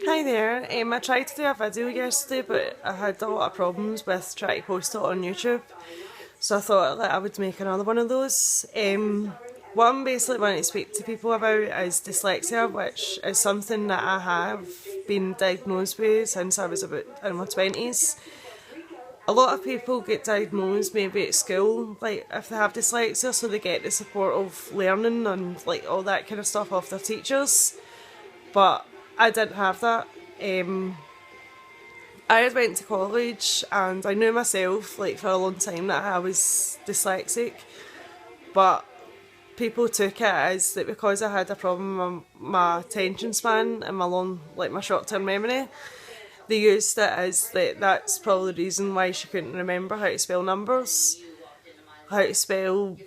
Hi there, I tried to do a video yesterday but I had a lot of problems with trying to post it on YouTube, so I thought that I would make another one of those. What I'm basically wanting to speak to people about is dyslexia, which is something that I have been diagnosed with since I was about in my 20s. A lot of people get diagnosed maybe at school, like if they have dyslexia, so they get the support of learning and like all that kind of stuff off their teachers. But I didn't have that. I had went to college and I knew myself like for a long time that I was dyslexic, but people took it as that because I had a problem with my attention span and my short-term memory, they used it as that's probably the reason why she couldn't remember how to spell numbers, how to spell,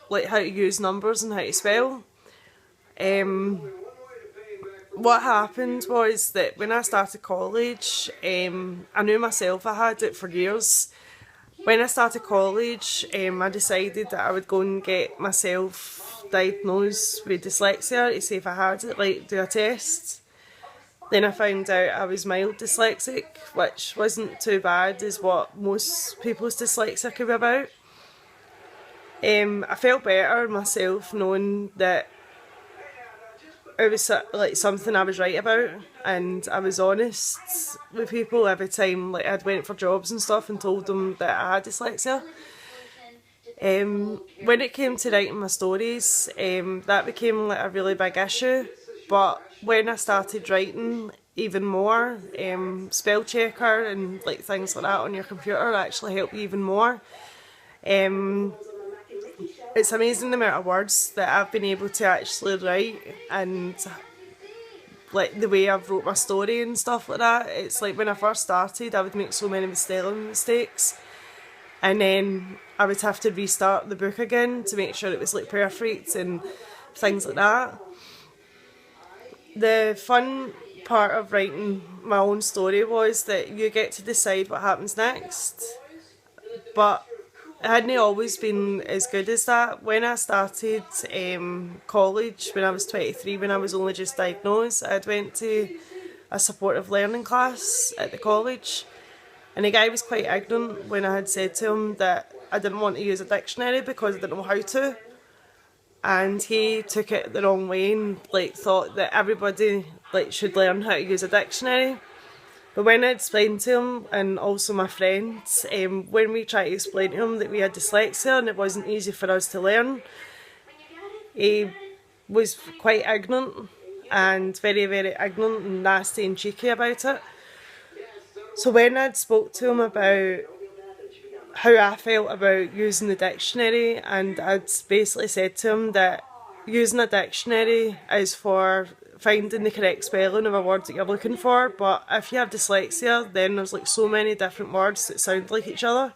like how to use numbers and how to spell. What happened was that when I started college, I knew myself I had it for years. When I started college, I decided that I would go and get myself diagnosed with dyslexia to see if I had it, like do a test. Then I found out I was mild dyslexic, which wasn't too bad as what most people's dyslexia could be about. I felt better myself knowing that it was like something I was right about, and I was honest with people every time like I'd went for jobs and stuff and told them that I had dyslexia. When it came to writing my stories, that became like a really big issue, but when I started writing even more, spell checker and like things like that on your computer actually help you even more. It's amazing the amount of words that I've been able to actually write, and like the way I've wrote my story and stuff like that. It's like when I first started I would make so many spelling mistakes and then I would have to restart the book again to make sure it was like perfect and things like that. The fun part of writing my own story was that you get to decide what happens next, but it hadn't always been as good as that. When I started college, when I was 23, when I was only just diagnosed, I went to a supportive learning class at the college, and the guy was quite ignorant when I had said to him that I didn't want to use a dictionary because I didn't know how to, and he took it the wrong way and like thought that everybody like should learn how to use a dictionary. But when I explained to him, and also my friends, when we tried to explain to him that we had dyslexia and it wasn't easy for us to learn, he was quite ignorant and very, very ignorant and nasty and cheeky about it. So when I'd spoke to him about how I felt about using the dictionary, and I'd basically said to him that using a dictionary is for finding the correct spelling of a word that you're looking for, but if you have dyslexia then there's like so many different words that sound like each other,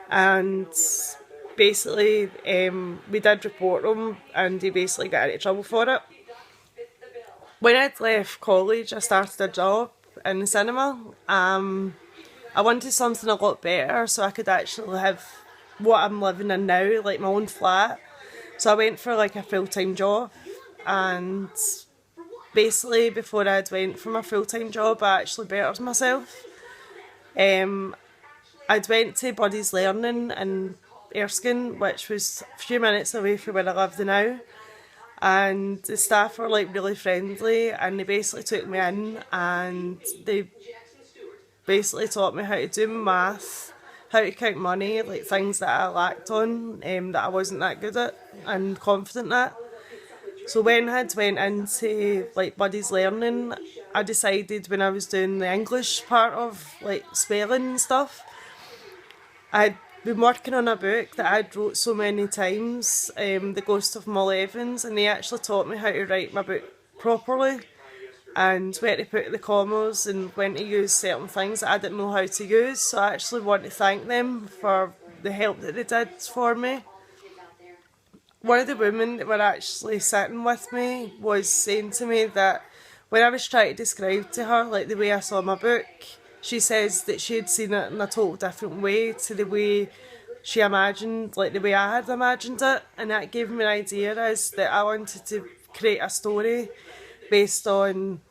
and basically we did report him and he basically got into trouble for it. When I'd left college I started a job in the cinema. I wanted something a lot better so I could actually have what I'm living in now, like my own flat. So I went for like a full-time job, and basically before I went for my full-time job I actually bettered myself. I'd went to Buddy's Learning in Erskine, which was a few minutes away from where I live now, and the staff were like really friendly and they basically took me in and they basically taught me how to do math, how to count money, like things that I lacked on, that I wasn't that good at and confident at. So when I went into like Buddy's Learning, I decided when I was doing the English part of like spelling and stuff, I'd been working on a book that I'd wrote so many times, The Ghost of Mull Evans, and they actually taught me how to write my book properly and where to put the commas and when to use certain things that I didn't know how to use. So I actually want to thank them for the help that they did for me. One of the women that were actually sitting with me was saying to me that when I was trying to describe to her like the way I saw my book, she says that she had seen it in a total different way to the way she imagined, like the way I had imagined it, and that gave me an idea is that I wanted to create a story based on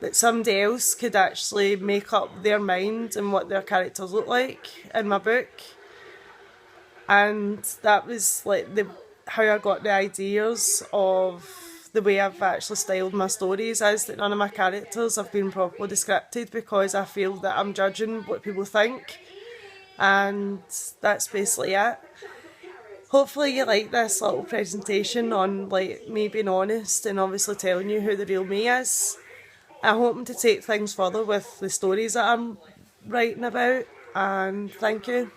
that somebody else could actually make up their mind and what their characters look like in my book. And that was like how I got the ideas of the way I've actually styled my stories, is that none of my characters have been properly descripted, because I feel that I'm judging what people think, and that's basically it. Hopefully you like this little presentation on like me being honest and obviously telling you who the real me is. I'm hoping to take things further with the stories that I'm writing about, and thank you.